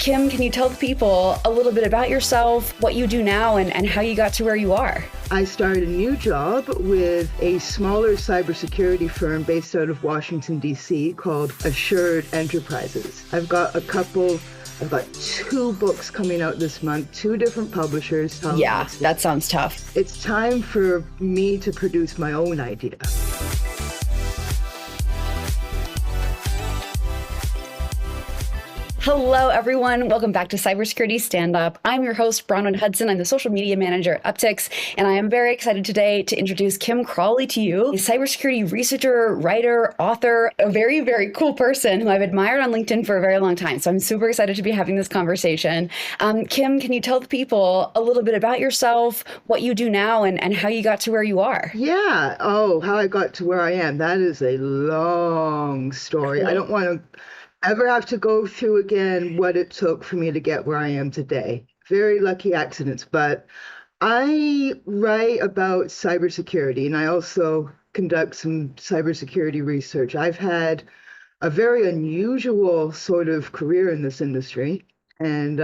Kim, can you tell the people a little bit about yourself, what you do now, and how you got to where you are? I started a new job with a smaller cybersecurity firm based out of Washington, D.C. called Assured Enterprises. I've got two books coming out this month, two different publishers. Yeah, that sounds tough. It's time for me to produce my own idea. Hello, everyone. Welcome back to Cybersecurity Stand Up. I'm your host, Bronwyn Hudson. I'm the social media manager at Uptycs, and I am very excited today to introduce Kim Crawley to you, a cybersecurity researcher, writer, author, a very, very cool person who I've admired on LinkedIn for a very long time. So I'm super excited to be having this conversation. Kim, can you tell the people a little bit about yourself, what you do now, and how you got to where you are? Yeah. Oh, how I got to where I am. That is a long story. I don't want to ever have to go through again what it took for me to get where I am today. Very lucky accidents, but I write about cybersecurity and I also conduct some cybersecurity research. I've had a very unusual sort of career in this industry, and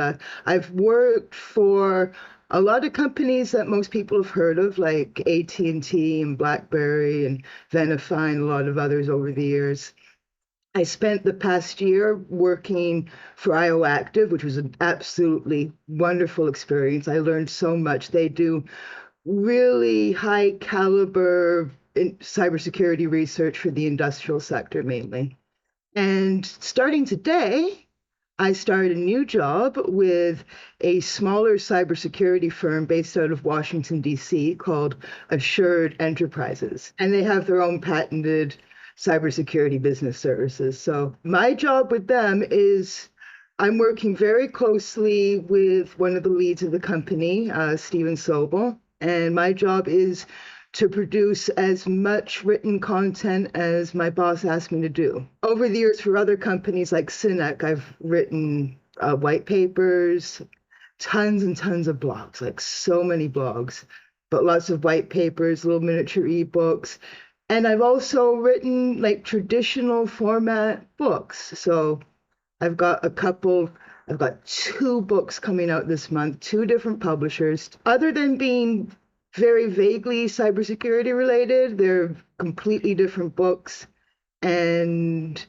I've worked for a lot of companies that most people have heard of, like AT&T and BlackBerry and Venify and a lot of others over the years. I spent the past year working for IOActive, which was an absolutely wonderful experience. I learned so much. They do really high caliber cybersecurity research for the industrial sector mainly. And starting today, I started a new job with a smaller cybersecurity firm based out of Washington, D.C. called Assured Enterprises. And they have their own patented cybersecurity business services. So my job with them is I'm working very closely with one of the leads of the company, Steven Sobel, and my job is to produce as much written content as my boss asked me to do. Over the years for other companies like Synnec, I've written white papers, tons and tons of blogs, like so many blogs, but lots of white papers, little miniature ebooks. And I've also written like traditional format books. So I've got two books coming out this month, two different publishers. Other than being very vaguely cybersecurity related, they're completely different books. And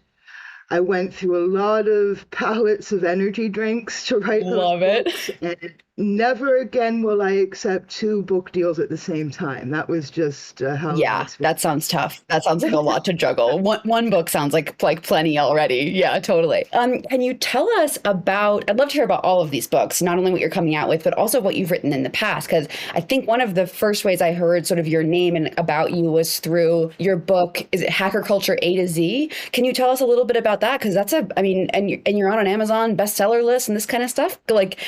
I went through a lot of pallets of energy drinks to write those Love books. it. And never again will I accept two book deals at the same time. That was just how. Yeah, that sounds tough. That sounds like a lot to juggle. One book sounds like plenty already. Yeah, totally. Can you tell us about, I'd love to hear about all of these books, not only what you're coming out with, but also what you've written in the past. Because I think one of the first ways I heard sort of your name and about you was through your book, is it Hacker Culture A to Z? Can you tell us a little bit about that? Because that's and you're on an Amazon bestseller list and this kind of stuff. Like,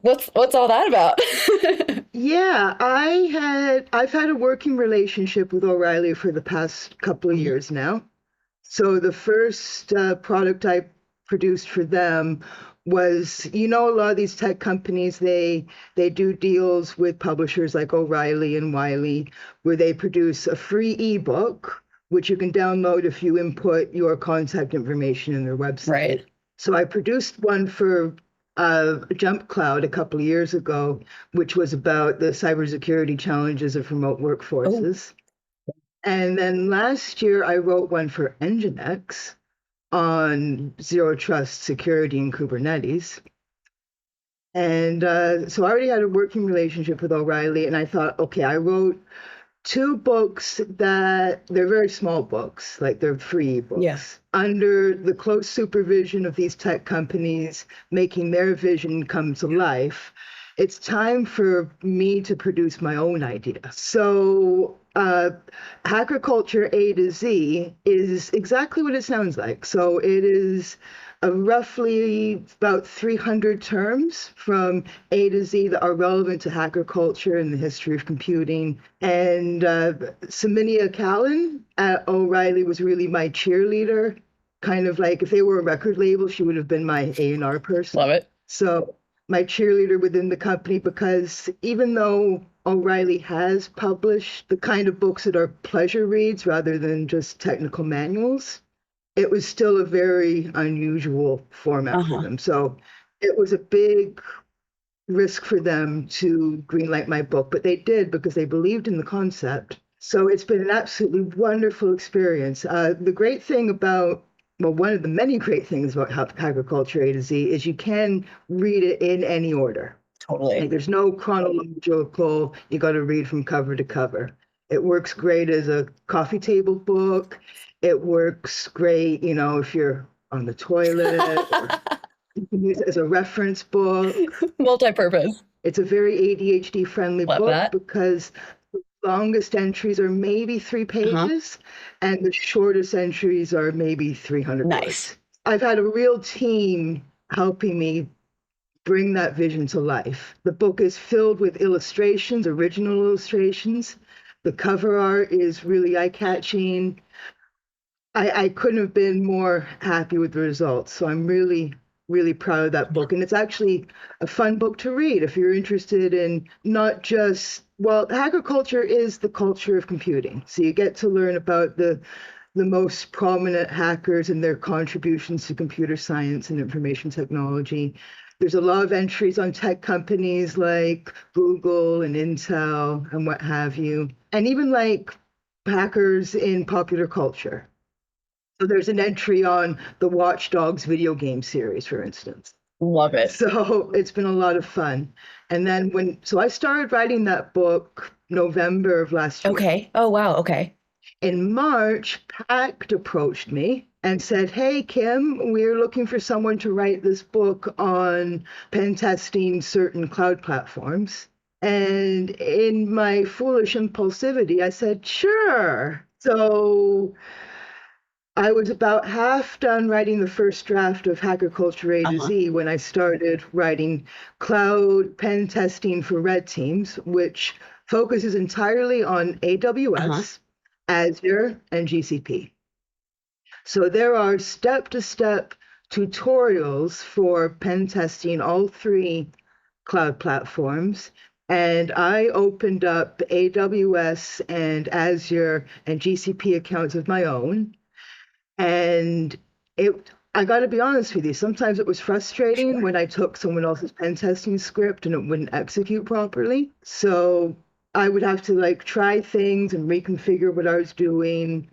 what's all that about? Yeah, I've had a working relationship with O'Reilly for the past couple of years now. So the first product I produced for them was, a lot of these tech companies, they do deals with publishers like O'Reilly and Wiley, where they produce a free ebook, which you can download if you input your contact information in their website. Right. So I produced one for Jump Cloud a couple of years ago, which was about the cybersecurity challenges of remote workforces. Oh. And then last year, I wrote one for Nginx on zero trust security in Kubernetes. And so I already had a working relationship with O'Reilly, and I thought, okay, I wrote two books that they're very small books, like they're free books, yes, under the close supervision of these tech companies, making their vision come to life. It's time for me to produce my own idea. So Hacker Culture A to Z is exactly what it sounds like. So it is roughly about 300 terms from A to Z that are relevant to hacker culture and the history of computing. And Saminia Callan at O'Reilly was really my cheerleader. Kind of like if they were a record label, she would have been my A&R person. Love it. So my cheerleader within the company, because even though O'Reilly has published the kind of books that are pleasure reads rather than just technical manuals, it was still a very unusual format for them. So it was a big risk for them to greenlight my book, but they did because they believed in the concept. So it's been an absolutely wonderful experience. The great thing about, well, one of the many great things about Agriculture A to Z is you can read it in any order. Like Totally. there's no chronological, you got to read from cover to cover. It works great as a coffee table book. It works great, if you're on the toilet, or you can use it as a reference book. Multi-purpose. It's a very ADHD friendly Love book that. because the longest entries are maybe three Uh-huh. pages and the shortest entries are maybe 300 Nice. words. I've had a real team helping me bring that vision to life. The book is filled with illustrations, original illustrations. The cover art is really eye-catching. I couldn't have been more happy with the results. So I'm really, really proud of that book. And it's actually a fun book to read if you're interested in not just, well, agriculture is the culture of computing. So you get to learn about the most prominent hackers and their contributions to computer science and information technology. There's a lot of entries on tech companies like Google and Intel and what have you, and even like hackers in popular culture. So there's an entry on the Watch Dogs video game series, for instance. Love it. So it's been a lot of fun. And then so I started writing that book November of last year. Okay. Oh, wow. Okay. In March, Pact approached me and said, "Hey, Kim, we're looking for someone to write this book on pen testing certain cloud platforms." And in my foolish impulsivity, I said, "Sure." So I was about half done writing the first draft of Hacker Culture A to Uh-huh. Z when I started writing cloud pen testing for red teams, which focuses entirely on Uh-huh. AWS, Azure, and GCP. So there are step-to-step tutorials for pen testing all three cloud platforms. And I opened up AWS and Azure and GCP accounts of my own. And I got to be honest with you, sometimes it was frustrating Sure. when I took someone else's pen testing script and it wouldn't execute properly. So I would have to like try things and reconfigure what I was doing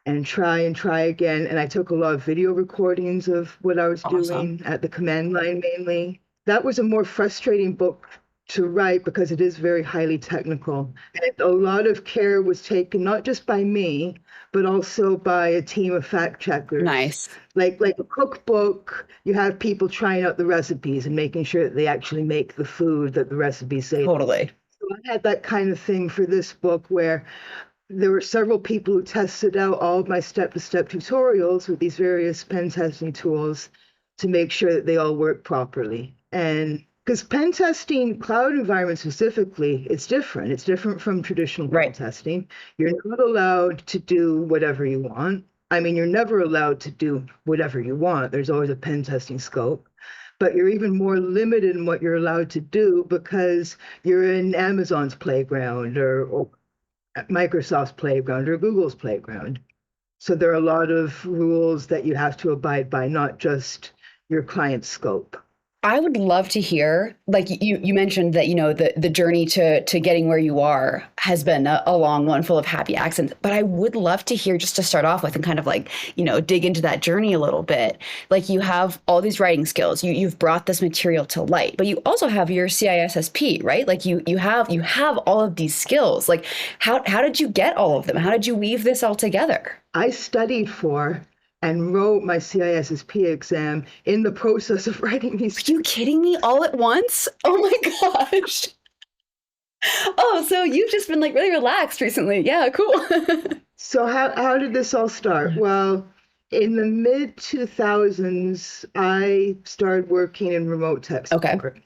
and try again. And I took a lot of video recordings of what I was Awesome. doing at the command line mainly. That was a more frustrating book to write because it is very highly technical. And a lot of care was taken, not just by me, but also by a team of fact checkers. Nice. Like a cookbook, you have people trying out the recipes and making sure that they actually make the food that the recipes say. Totally. So I had that kind of thing for this book where there were several people who tested out all of my step-to-step tutorials with these various pen testing tools to make sure that they all work properly. And because pen testing, cloud environment specifically, it's different. It's different from traditional pen Right. testing. You're not allowed to do whatever you want. I mean, you're never allowed to do whatever you want. There's always a pen testing scope. But you're even more limited in what you're allowed to do because you're in Amazon's playground or Microsoft's playground or Google's playground. So there are a lot of rules that you have to abide by, not just your client's scope. I would love to hear, like you mentioned that, the journey to getting where you are has been a long one full of happy accidents. But I would love to hear just to start off with and kind of like, dig into that journey a little bit. Like you have all these writing skills. You've brought this material to light, but you also have your CISSP, right? Like you have all of these skills. Like how did you get all of them? How did you weave this all together? I studied for and wrote my CISSP exam in the process of writing these. Are you kidding me all at once? Oh my gosh. Oh, so you've just been like really relaxed recently. Yeah, cool. So how did this all start? Well, in the mid 2000s, I started working in remote tech Okay. support.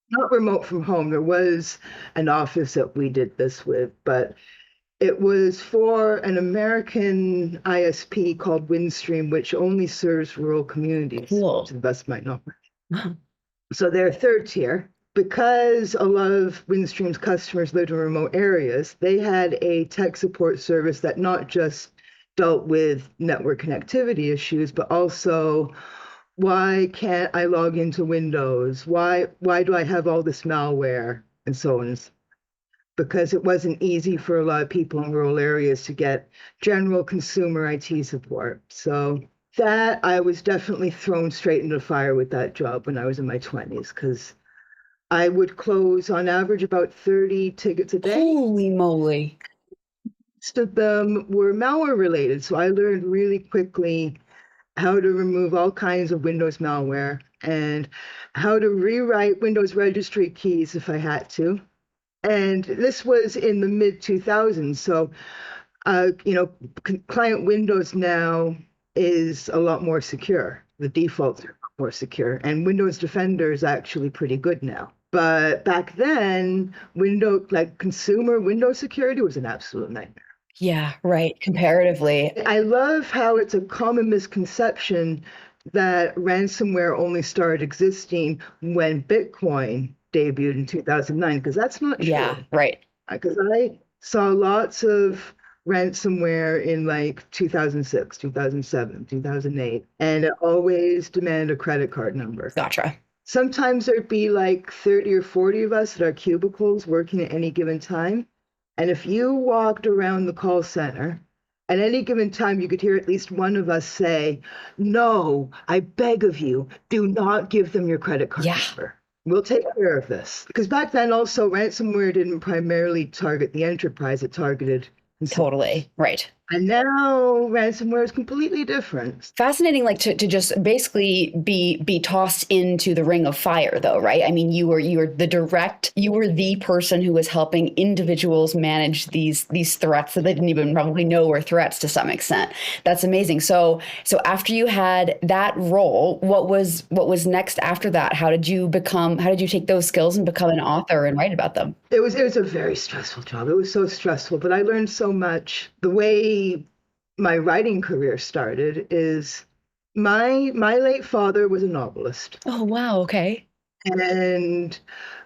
Not remote from home. There was an office that we did this with, but it was for an American ISP called Windstream, which only serves rural communities, Cool. to the best of my knowledge. Uh-huh. So they're third tier. Because a lot of Windstream's customers lived in remote areas, they had a tech support service that not just dealt with network connectivity issues, but also Why can't I log into Windows? Why do I have all this malware and so on? Because it wasn't easy for a lot of people in rural areas to get general consumer IT support. So that I was definitely thrown straight into the fire with that job when I was in my 20s, because I would close on average about 30 tickets a day. Holy moly. Most of them were malware related. So I learned really quickly how to remove all kinds of Windows malware and how to rewrite Windows registry keys if I had to. And this was in the mid 2000s. So, client Windows now is a lot more secure. The defaults are more secure, and Windows Defender is actually pretty good now. But back then, consumer Windows security was an absolute nightmare. Yeah, right. Comparatively. I love how it's a common misconception that ransomware only started existing when Bitcoin debuted in 2009, because that's not true. Yeah, right. Because I saw lots of ransomware in like 2006, 2007, 2008, and it always demanded a credit card number. Gotcha. Sometimes there'd be like 30 or 40 of us at our cubicles working at any given time. And if you walked around the call center, at any given time, you could hear at least one of us say, "No, I beg of you, do not give them your credit card number. We'll take care of this." Because back then, also, ransomware didn't primarily target the enterprise, it targeted consumers. Totally. Right. And now ransomware is completely different. Fascinating, like to just basically be tossed into the ring of fire, though, right? I mean, you were the person who was helping individuals manage these threats that they didn't even probably know were threats to some extent. That's amazing. So after you had that role, what was next after that? How did you take those skills and become an author and write about them? It was a very stressful job. It was so stressful, but I learned so much. The way my writing career started is my late father was a novelist. Oh, wow. Okay. And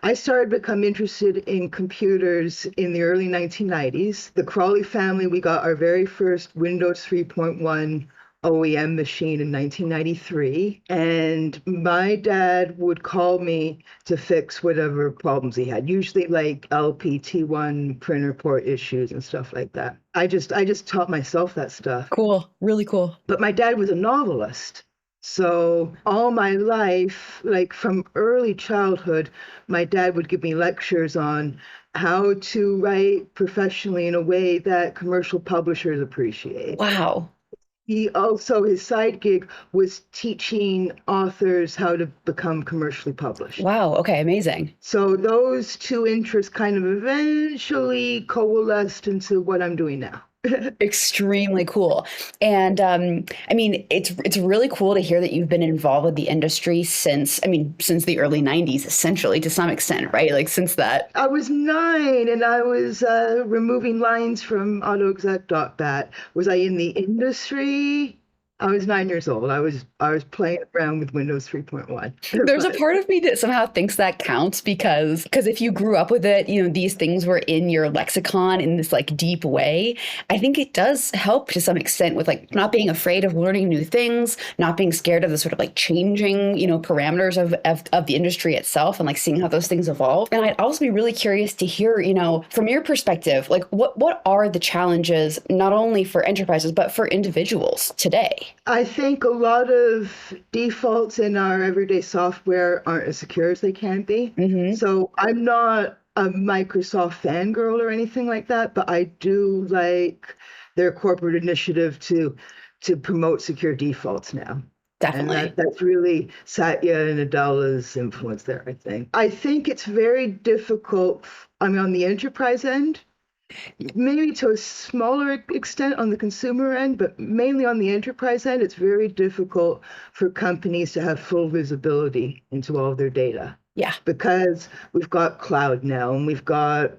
I started to become interested in computers in the early 1990s. The Crawley family, we got our very first Windows 3.1 OEM machine in 1993. And my dad would call me to fix whatever problems he had, usually like LPT1 printer port issues and stuff like that. I just taught myself that stuff. Cool. Really cool. But my dad was a novelist. So all my life, like from early childhood, my dad would give me lectures on how to write professionally in a way that commercial publishers appreciate. Wow. His side gig was teaching authors how to become commercially published. Wow. Okay. Amazing. So those two interests kind of eventually coalesced into what I'm doing now. Extremely cool. And I mean, it's really cool to hear that you've been involved with the industry since the early 90s, essentially, to some extent, right? Like since that. I was 9 and I was removing lines from AutoExec.bat. Was I in the industry? I was 9 years old. I was playing around with Windows 3.1. There's a part of me that somehow thinks that counts because if you grew up with it, these things were in your lexicon in this like deep way. I think it does help to some extent with like not being afraid of learning new things, not being scared of the sort of like changing, parameters of the industry itself and like seeing how those things evolve. And I'd also be really curious to hear, from your perspective, like what are the challenges not only for enterprises but for individuals today? I think a lot of defaults in our everyday software aren't as secure as they can be. Mm-hmm. So I'm not a Microsoft fangirl or anything like that, but I do like their corporate initiative to promote secure defaults now. Definitely. And that's really Satya and Nadella's influence there, I think. I think it's very difficult, on the enterprise end, maybe to a smaller extent on the consumer end, but mainly on the enterprise end, it's very difficult for companies to have full visibility into all of their data. Yeah. Because we've got cloud now, and we've got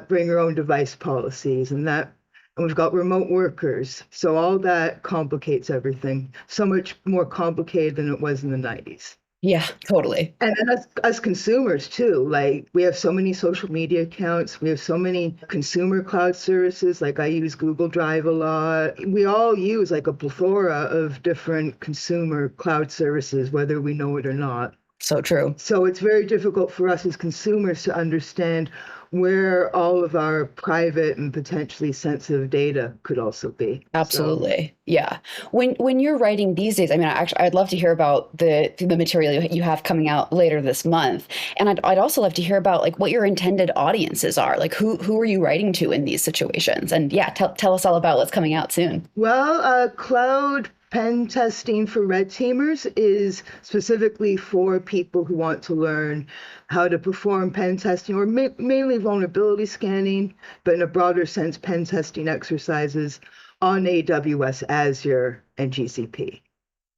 bring your own device policies and we've got remote workers. So all that complicates everything so much more complicated than it was in the 90s. Yeah, totally. And then us consumers too, like we have so many social media accounts, we have so many consumer cloud services, like I use Google Drive a lot. We all use like a plethora of different consumer cloud services, whether we know it or not. So true. So it's very difficult for us as consumers to understand where all of our private and potentially sensitive data could also be. So Absolutely. Yeah. When you're writing these days, I mean, actually, I'd love to hear about the material you have coming out later this month, and I'd also love to hear about like what your intended audiences are. Like who are you writing to in these situations? And yeah, tell us all about what's coming out soon. well, cloud pen testing for red teamers is specifically for people who want to learn how to perform pen testing or mainly vulnerability scanning, but in a broader sense, pen testing exercises on AWS, Azure, and GCP.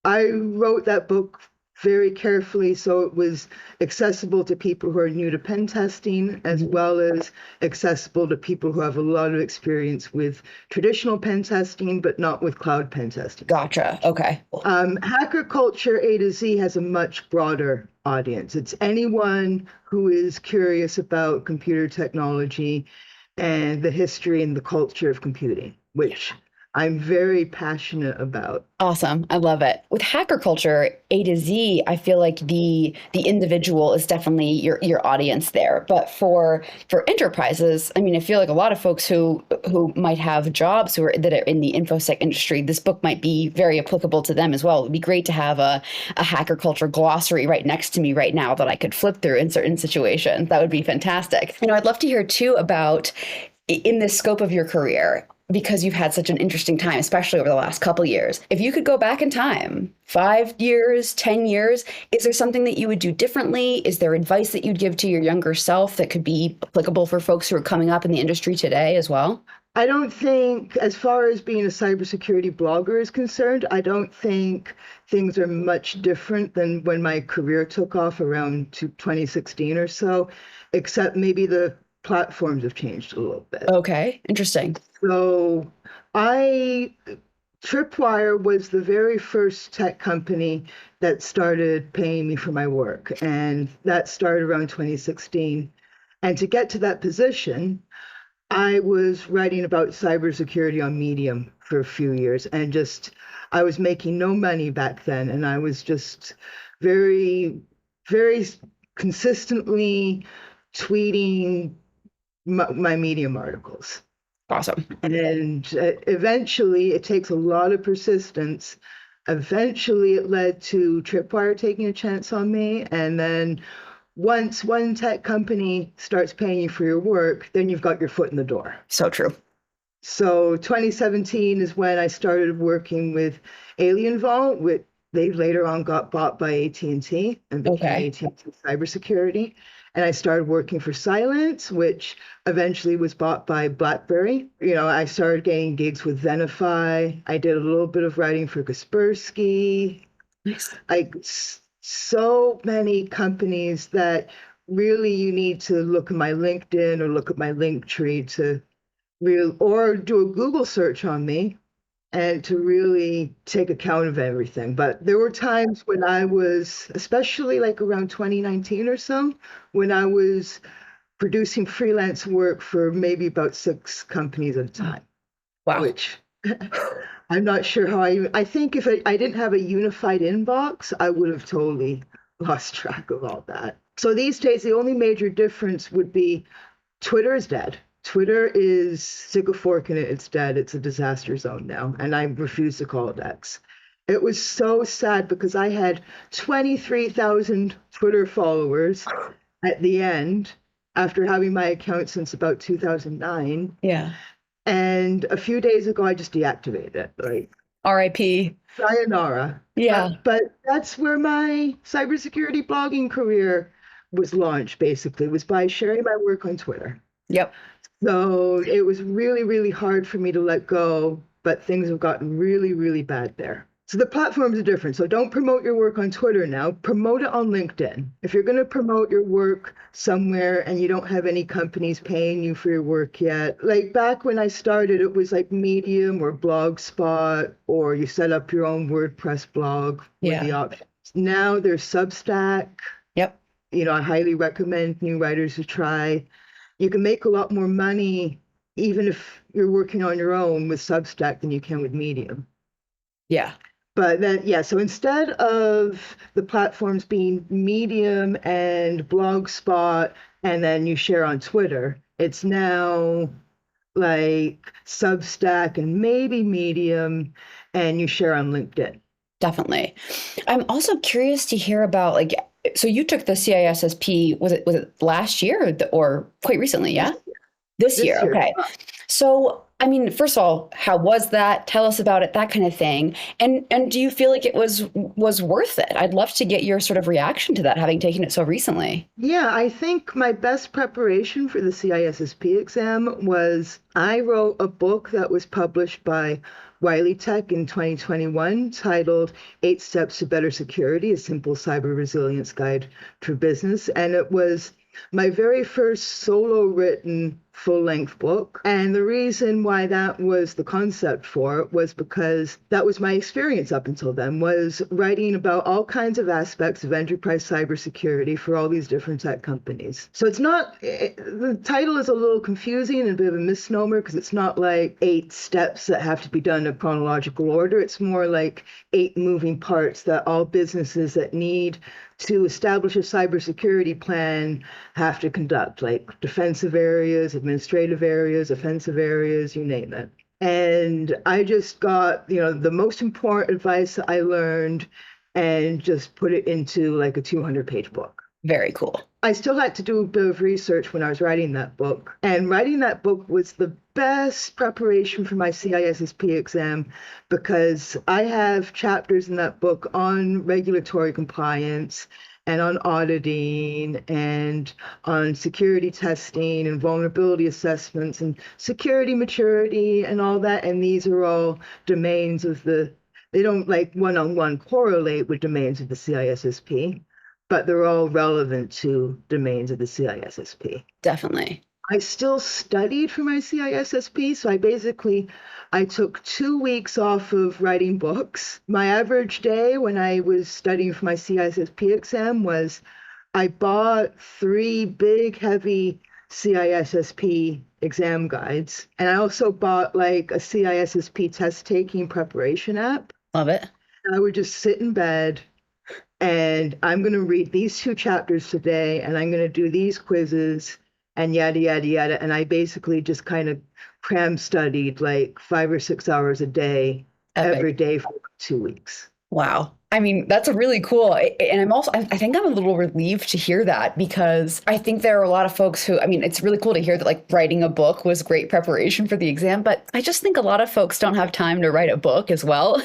I wrote that book very carefully so it was accessible to people who are new to pen testing, as well as accessible to people who have a lot of experience with traditional pen testing, but not with cloud pen testing. Gotcha. Okay. Hacker culture A to Z has a much broader audience. It's anyone who is curious about computer technology and the history and the culture of computing, which I'm very passionate about. Awesome. I love it. With hacker culture, A to Z, I feel like the individual is definitely your audience there. But for enterprises, I mean, I feel like a lot of folks who might have jobs that are in the infosec industry, this book might be very applicable to them as well. It would be great to have a hacker culture glossary right next to me right now that I could flip through in certain situations. That would be fantastic. I'd love to hear too about in the scope of your career, because you've had such an interesting time, especially over the last couple of years. If you could go back in time, 5 years, 10 years, is there something that you would do differently? Is there advice that you'd give to your younger self that could be applicable for folks who are coming up in the industry today as well? I don't think, as far as being a cybersecurity blogger is concerned, I don't think things are much different than when my career took off around 2016 or so, except maybe the platforms have changed a little bit. Okay, interesting. So I Tripwire was the very first tech company that started paying me for my work, and that started around 2016. And to get to that position, I was writing about cybersecurity on Medium for a few years, and I was making no money back then, and I was just very, very consistently tweeting my Medium articles. Awesome. And eventually, it takes a lot of persistence. Eventually, it led to Tripwire taking a chance on me. And then once one tech company starts paying you for your work, then you've got your foot in the door. So true. So 2017 is when I started working with AlienVault. They later on got bought by AT&T and became AT&T Cybersecurity. And I started working for Cylance, which eventually was bought by BlackBerry. I started getting gigs with Venafi. I did a little bit of writing for Kaspersky. Nice. So many companies that really you need to look at my LinkedIn or look at my Linktree or do a Google search on me and to really take account of everything. But there were times when I was, especially like around 2019 or so, when I was producing freelance work for maybe about 6 companies at a time. Wow. Which I'm not sure how I think if I didn't have a unified inbox, I would have totally lost track of all that. So these days, the only major difference would be Twitter is dead. Twitter is stick a fork in it. It's dead. It's a disaster zone now. And I refuse to call it X. It was so sad because I had 23,000 Twitter followers at the end after having my account since about 2009. Yeah. And a few days ago, I just deactivated it. Like, RIP. sayonara. Yeah. But that's where my cybersecurity blogging career was launched, basically, was by sharing my work on Twitter. Yep. So it was really, really hard for me to let go, but things have gotten really, really bad there. So the platforms are different. So don't promote your work on Twitter now. Promote it on LinkedIn. If you're going to promote your work somewhere and you don't have any companies paying you for your work yet, like back when I started, it was like Medium or Blogspot, or you set up your own WordPress blog with the option Now there's Substack. Yep. I highly recommend new writers to try. You can make a lot more money even if you're working on your own with Substack than you can with Medium. Yeah. But then, yeah, so instead of the platforms being Medium and Blogspot, and then you share on Twitter, it's now like Substack and maybe Medium, and you share on LinkedIn. Definitely. I'm also curious to hear about like, so you took the CISSP, was it last year or quite recently? Yeah. This year. This year, Okay. So, I mean, first of all, how was that? Tell us about it, that kind of thing. And do you feel like it was worth it? I'd love to get your sort of reaction to that, having taken it so recently. yeah, I think my best preparation for the CISSP exam was I wrote a book that was published by Wiley Tech in 2021 titled 8 Steps to Better Security, a Simple Cyber Resilience Guide for Business. And it was my very first solo written full length book. And the reason why that was the concept for it was because that was my experience up until then, was writing about all kinds of aspects of enterprise cybersecurity for all these different tech companies. So it's not, the title is a little confusing and a bit of a misnomer because it's not like 8 steps that have to be done in chronological order. It's more like 8 moving parts that all businesses that need to establish a cybersecurity plan have to conduct, like defensive areas, administrative areas, offensive areas, you name it. And I just got, the most important advice that I learned and just put it into like a 200-page book. Very cool. I still had to do a bit of research when I was writing that book. And writing that book was the best preparation for my CISSP exam because I have chapters in that book on regulatory compliance and on auditing and on security testing and vulnerability assessments and security maturity and all that. And these are all domains of they don't like one-on-one correlate with domains of the CISSP, but they're all relevant to domains of the CISSP. Definitely. I still studied for my CISSP, so I took 2 weeks off of writing books. My average day when I was studying for my CISSP exam was I bought 3 big, heavy CISSP exam guides, and I also bought like a CISSP test-taking preparation app. Love it. I would just sit in bed and I'm going to read these 2 chapters today, and I'm going to do these quizzes and yada, yada, yada. And I basically just kind of cram studied like 5 or 6 hours a day, Epic. every day for 2 weeks. Wow. I mean, that's a really cool. And I think I'm a little relieved to hear that because I think there are a lot of folks who, I mean, it's really cool to hear that like writing a book was great preparation for the exam, but I just think a lot of folks don't have time to write a book as well.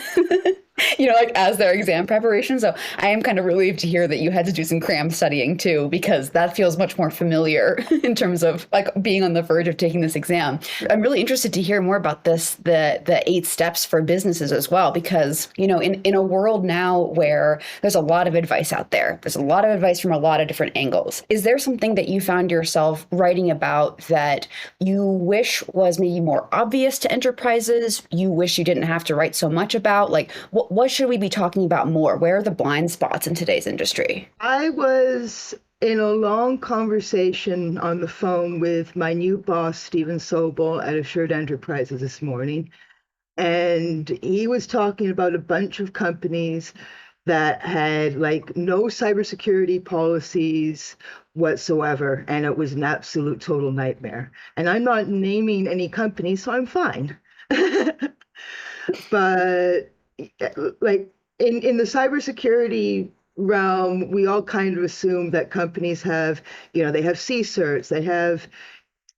Like as their exam preparation. So I am kind of relieved to hear that you had to do some cram studying too, because that feels much more familiar in terms of like being on the verge of taking this exam. I'm really interested to hear more about the 8 steps for businesses as well, because, in a world now where there's a lot of advice out there, there's a lot of advice from a lot of different angles. Is there something that you found yourself writing about that you wish was maybe more obvious to enterprises? You wish you didn't have to write so much about? Like, what should we be talking about more? Where are the blind spots in today's industry? I was in a long conversation on the phone with my new boss, Stephen Sobel at Assured Enterprises this morning. And he was talking about a bunch of companies that had like no cybersecurity policies whatsoever. And it was an absolute total nightmare. And I'm not naming any companies, so I'm fine. But like in the cybersecurity realm, we all kind of assume that companies have, they have C-certs,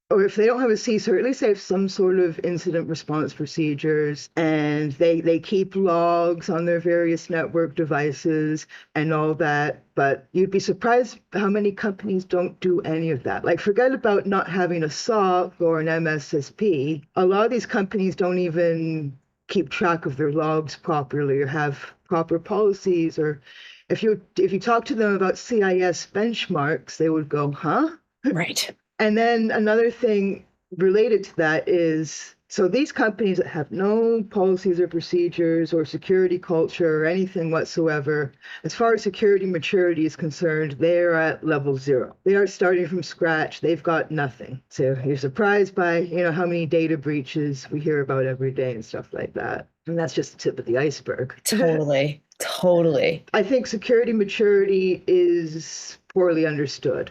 or if they don't have a C-cert, at least they have some sort of incident response procedures, and they keep logs on their various network devices and all that. But you'd be surprised how many companies don't do any of that. Like, forget about not having a SOC or an MSSP. A lot of these companies don't even keep track of their logs properly or have proper policies. Or if you talk to them about CIS benchmarks, they would go, huh? Right. And then another thing related to that is So these companies that have no policies or procedures or security culture or anything whatsoever, as far as security maturity is concerned, they're at level 0. They are starting from scratch. They've got nothing. So you're surprised by, how many data breaches we hear about every day and stuff like that. And that's just the tip of the iceberg. Totally. Totally. I think security maturity is poorly understood.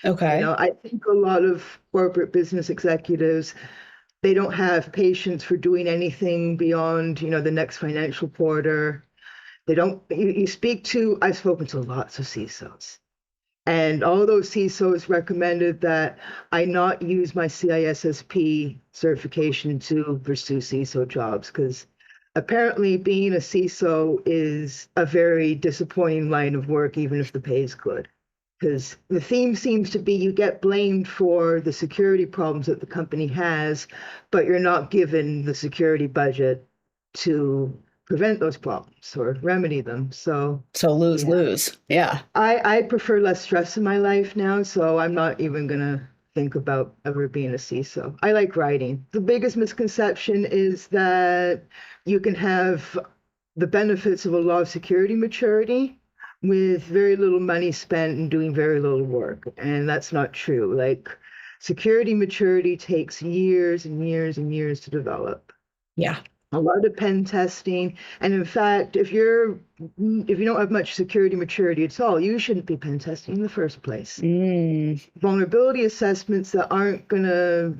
Okay. I think a lot of corporate business executives, they don't have patience for doing anything beyond, the next financial quarter. They don't, I've spoken to lots of CISOs, and all those CISOs recommended that I not use my CISSP certification to pursue CISO jobs, because apparently being a CISO is a very disappointing line of work, even if the pay is good. Because the theme seems to be you get blamed for the security problems that the company has, but you're not given the security budget to prevent those problems or remedy them. So lose, yeah, lose. Yeah. I prefer less stress in my life now, so I'm not even gonna think about ever being a CISO. I like writing. The biggest misconception is that you can have the benefits of a lot of security maturity with very little money spent and doing very little work. And that's not true. Like, security maturity takes years and years and years to develop. Yeah. A lot of pen testing. And in fact, if you don't have much security maturity at all, you shouldn't be pen testing in the first place. Vulnerability assessments that aren't gonna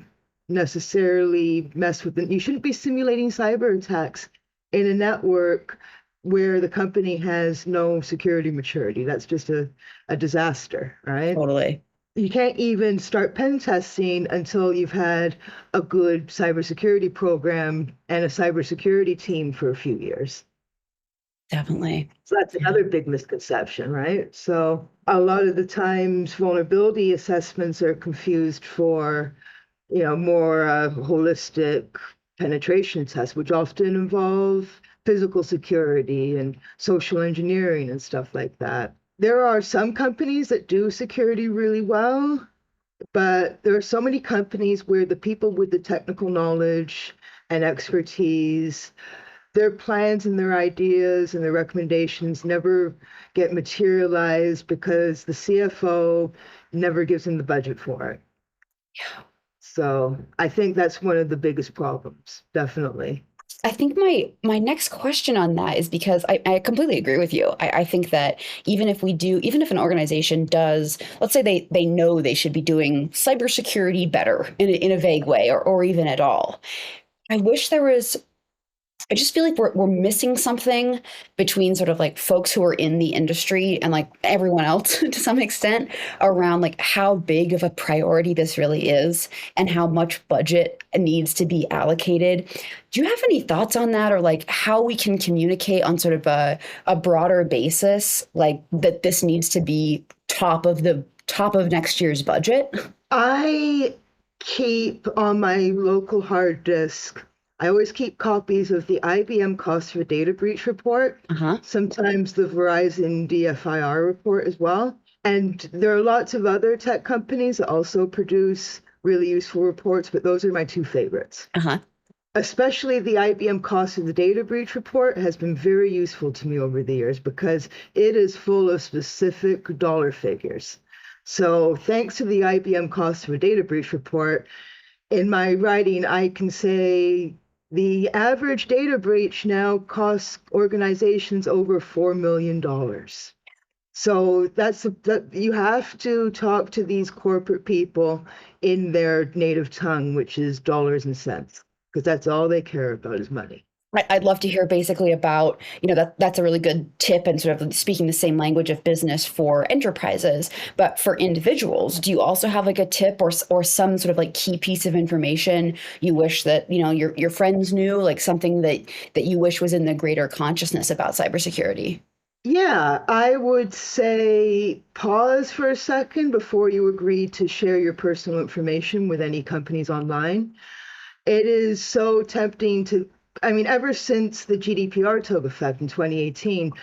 necessarily mess with them. You shouldn't be simulating cyber attacks in a network where the company has no security maturity. That's just a disaster, right? Totally. You can't even start pen testing until you've had a good cybersecurity program and a cybersecurity team for a few years. Definitely. So that's another big misconception, right? So a lot of the times vulnerability assessments are confused for, more holistic penetration tests, which often involve physical security and social engineering and stuff like that. There are some companies that do security really well, but there are so many companies where the people with the technical knowledge and expertise, their plans and their ideas and their recommendations never get materialized because the CFO never gives them the budget for it. Yeah. So I think that's one of the biggest problems, definitely. I think my next question on that is because I completely agree with you. I think that even if an organization does, let's say they know they should be doing cybersecurity better in a vague way or even at all. I just feel like we're missing something between sort of like folks who are in the industry and like everyone else to some extent around like how big of a priority this really is and how much budget needs to be allocated. Do you have any thoughts on that, or like how we can communicate on sort of a broader basis, like that this needs to be top of next year's budget? I keep on my local hard disk, I always keep copies of the IBM cost of a data breach report, sometimes the Verizon DFIR report as well. And there are lots of other tech companies that also produce really useful reports, but those are my two favorites. Especially the IBM cost of the data breach report has been very useful to me over the years because it is full of specific dollar figures. So thanks to the IBM cost of a data breach report, in my writing, I can say the average data breach now costs organizations over $4 million. So that you have to talk to these corporate people in their native tongue, which is dollars and cents, because that's all they care about is money. I'd love to hear basically about, that's a really good tip and sort of speaking the same language of business for enterprises. But for individuals, do you also have like a tip or some sort of like key piece of information you wish that, your friends knew, like something that you wish was in the greater consciousness about cybersecurity? Yeah, I would say pause for a second before you agree to share your personal information with any companies online. It is so tempting ever since the GDPR took effect in 2018,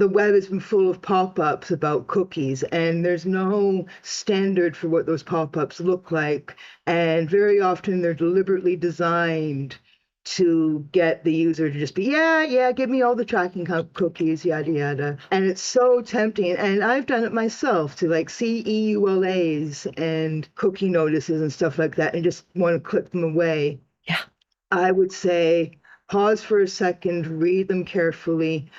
the web has been full of pop-ups about cookies, and there's no standard for what those pop-ups look like. And very often they're deliberately designed to get the user to just be, yeah, yeah, give me all the tracking cookies, yada, yada. And it's so tempting. And I've done it myself to like see EULAs and cookie notices and stuff like that and just want to click them away. Yeah. I would say pause for a second, read them carefully.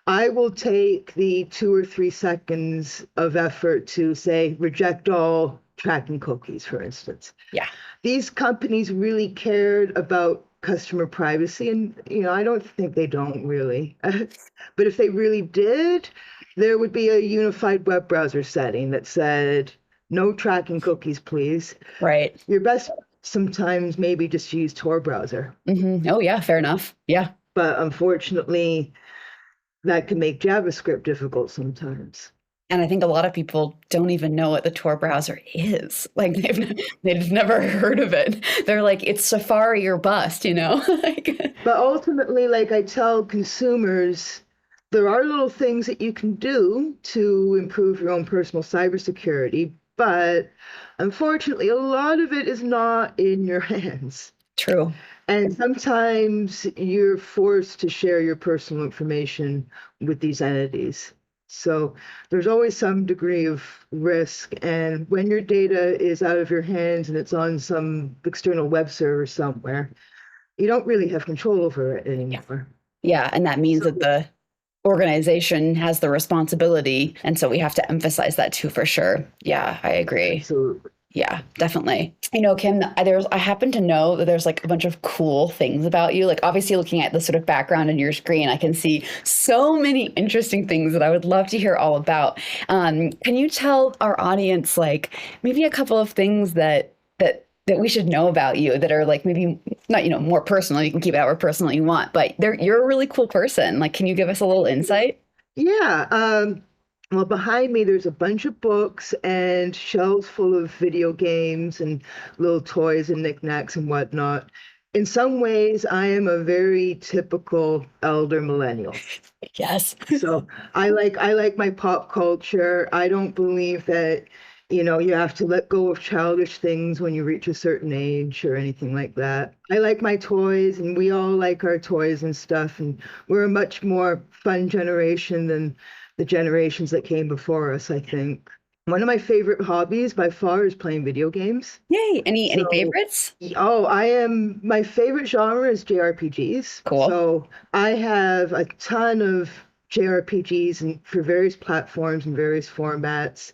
I will take the 2 or 3 seconds of effort to say reject all tracking cookies, for instance. Yeah. These companies really cared about customer privacy, and I don't think they don't really. But if they really did, there would be a unified web browser setting that said no tracking cookies, please. Right. Your best sometimes maybe just use Tor browser. Oh yeah, fair enough. Yeah. But unfortunately, that can make JavaScript difficult sometimes. And I think a lot of people don't even know what the Tor browser is. Like they've never heard of it. They're like, it's Safari or bust, But ultimately, like I tell consumers, there are little things that you can do to improve your own personal cybersecurity, but unfortunately, a lot of it is not in your hands. True. And sometimes you're forced to share your personal information with these entities. So there's always some degree of risk. And when your data is out of your hands and it's on some external web server somewhere, you don't really have control over it anymore. Yeah. And that means that the organization has the responsibility. And so we have to emphasize that too, for sure. Yeah, I agree. Absolutely. Yeah, definitely. Kim, I happen to know that there's like a bunch of cool things about you. Like obviously looking at the sort of background in your screen, I can see so many interesting things that I would love to hear all about. Can you tell our audience like maybe a couple of things that we should know about you that are like maybe not, more personal. You can keep it however personal you want, but you're a really cool person. Like, can you give us a little insight? Yeah. Well, behind me, there's a bunch of books and shelves full of video games and little toys and knickknacks and whatnot. In some ways, I am a very typical elder millennial. Yes. So I like my pop culture. I don't believe that, you have to let go of childish things when you reach a certain age or anything like that. I like my toys, and we all like our toys and stuff. And we're a much more fun generation than the generations that came before us, I think. One of my favorite hobbies by far is playing video games. Yay. Any favorites? My favorite genre is JRPGs. Cool. So I have a ton of JRPGs and for various platforms and various formats.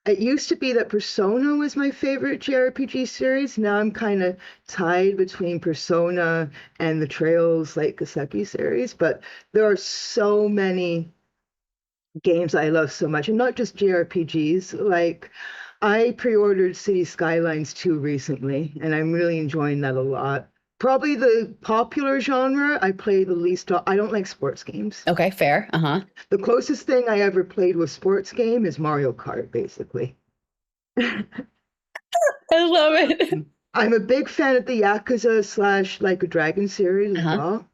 It used to be that Persona was my favorite JRPG series. Now I'm kind of tied between Persona and the Trails like CISSP series, but there are so many games I love so much, and not just JRPGs. Like I pre-ordered City Skylines 2 recently, and I'm really enjoying that a lot. Probably the popular genre I play the least. I don't like sports games. Okay, fair. The closest thing I ever played with sports game is Mario Kart, basically. I love it. I'm a big fan of the Yakuza / Like a Dragon series as well.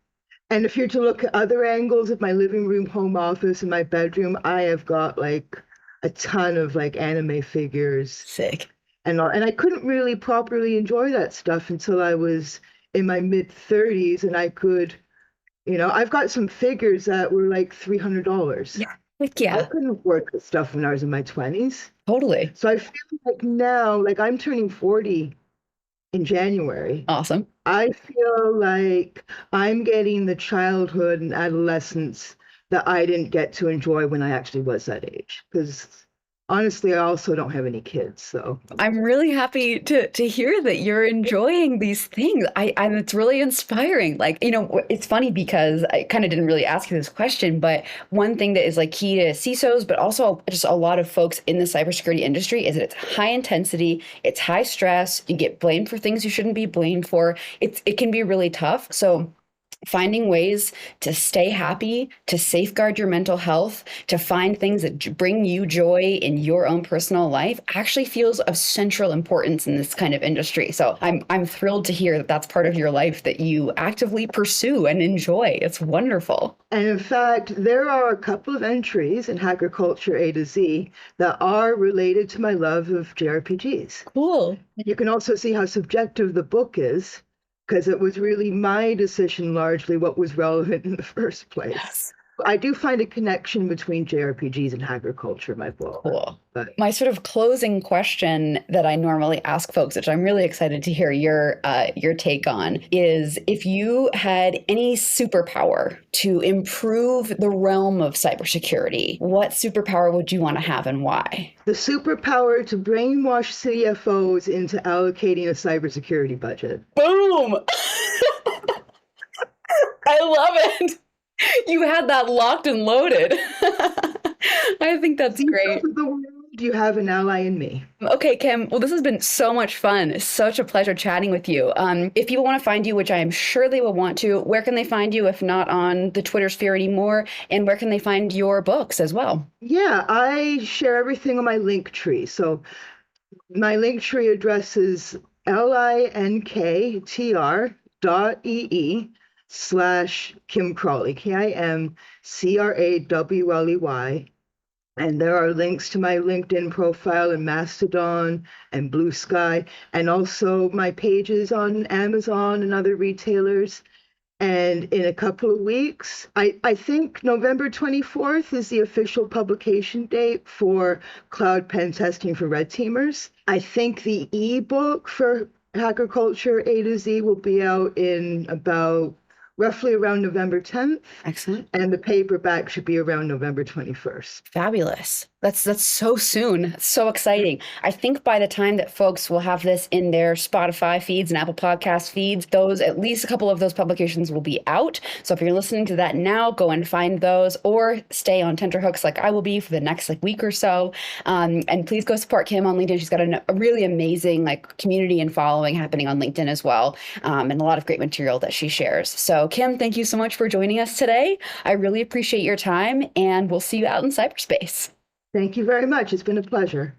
And if you're to look at other angles of my living room, home office, and my bedroom, I have got like a ton of like anime figures. Sick. And I couldn't really properly enjoy that stuff until I was in my mid-30s, and I could, I've got some figures that were like $300. Yeah. Yeah. I couldn't afford this stuff when I was in my 20s. Totally. So I feel like now, like I'm turning 40 in January. Awesome. I feel like I'm getting the childhood and adolescence that I didn't get to enjoy when I actually was that age. Because honestly, I also don't have any kids. So I'm really happy to hear that you're enjoying these things. And it's really inspiring. Like, it's funny because I kind of didn't really ask you this question, but one thing that is like key to CISOs, but also just a lot of folks in the cybersecurity industry is that it's high intensity, it's high stress, you get blamed for things you shouldn't be blamed for. It can be really tough. So finding ways to stay happy, to safeguard your mental health, to find things that bring you joy in your own personal life actually feels of central importance in this kind of industry. So I'm thrilled to hear that that's part of your life that you actively pursue and enjoy. It's wonderful. And in fact, there are a couple of entries in Hacker Culture A to Z that are related to my love of JRPGs. Cool. You can also see how subjective the book is, because it was really my decision largely what was relevant in the first place. Yes. I do find a connection between JRPGs and hacker culture in my book. Cool. But My sort of closing question that I normally ask folks, which I'm really excited to hear your take on, is if you had any superpower to improve the realm of cybersecurity, what superpower would you want to have and why? the superpower to brainwash CFOs into allocating a cybersecurity budget. Boom! I love it. You had that locked and loaded. I think that's great. The world, you have an ally in me. Okay, Kim. Well, this has been so much fun. It's such a pleasure chatting with you. If people want to find you, which I am sure they will want to, where can they find you if not on the Twitter sphere anymore? And where can they find your books as well? Yeah, I share everything on my link tree. So my link tree address is linktr.ee/Kim Crawley, KIMCRAWLEY. And there are links to my LinkedIn profile and Mastodon and Blue Sky, and also my pages on Amazon and other retailers. And in a couple of weeks, I think November 24th is the official publication date for cloud pen testing for red teamers. I think the ebook for Hacker Culture A to Z will be out in about roughly around November 10th. Excellent. And the paperback should be around November 21st. Fabulous. That's so soon. It's so exciting. I think by the time that folks will have this in their Spotify feeds and Apple Podcast feeds, those at least a couple of those publications will be out. So if you're listening to that now, go and find those or stay on tenterhooks like I will be for the next week or so. And please go support Kim on LinkedIn. She's got a really amazing community and following happening on LinkedIn as well, and a lot of great material that she shares. So Kim, thank you so much for joining us today. I really appreciate your time, and we'll see you out in cyberspace. Thank you very much. It's been a pleasure.